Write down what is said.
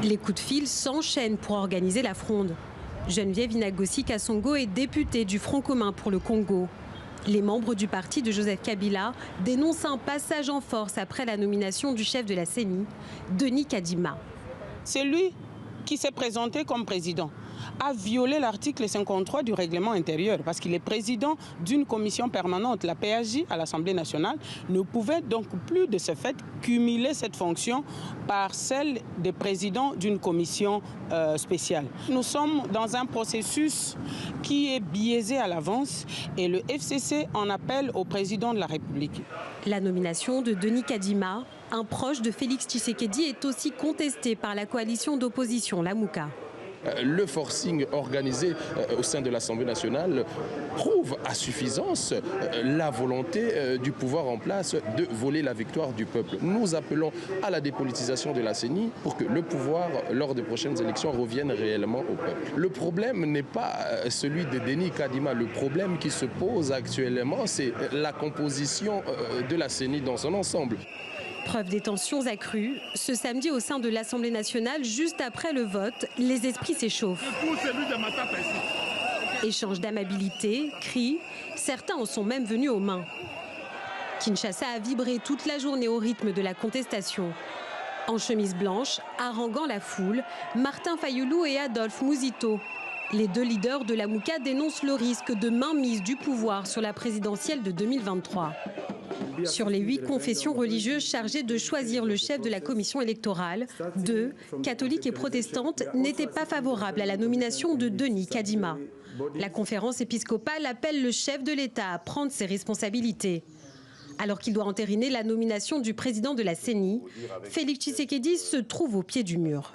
Les coups de fil s'enchaînent pour organiser la fronde. Geneviève Inagossi Kassongo est députée du Front commun pour le Congo. Les membres du parti de Joseph Kabila dénoncent un passage en force après la nomination du chef de la CENI, Denis Kadima. C'est lui qui s'est présenté comme président, a violé l'article 53 du règlement intérieur parce qu'il est président d'une commission permanente. La PAJ à l'Assemblée nationale ne pouvait donc plus de ce fait cumuler cette fonction par celle des présidents d'une commission spéciale. Nous sommes dans un processus qui est biaisé à l'avance et le FCC en appelle au président de la République. La nomination de Denis Kadima, un proche de Félix Tshisekedi, est aussi contestée par la coalition d'opposition, la Mouka. Le forcing organisé au sein de l'Assemblée nationale prouve à suffisance la volonté du pouvoir en place de voler la victoire du peuple. Nous appelons à la dépolitisation de la CENI pour que le pouvoir, lors des prochaines élections, revienne réellement au peuple. Le problème n'est pas celui de Denis Kadima. Le problème qui se pose actuellement, c'est la composition de la CENI dans son ensemble. Preuve des tensions accrues, ce samedi au sein de l'Assemblée nationale, juste après le vote, les esprits s'échauffent. Échange d'amabilité, cris, certains en sont même venus aux mains. Kinshasa a vibré toute la journée au rythme de la contestation. En chemise blanche, haranguant la foule, Martin Fayulu et Adolphe Mouzito. Les deux leaders de la Mouka dénoncent le risque de mainmise du pouvoir sur la présidentielle de 2023. Sur les 8 confessions religieuses chargées de choisir le chef de la commission électorale, 2, catholiques et protestantes, n'étaient pas favorables à la nomination de Denis Kadima. La conférence épiscopale appelle le chef de l'État à prendre ses responsabilités. Alors qu'il doit entériner la nomination du président de la CENI, Félix Tshisekedi se trouve au pied du mur.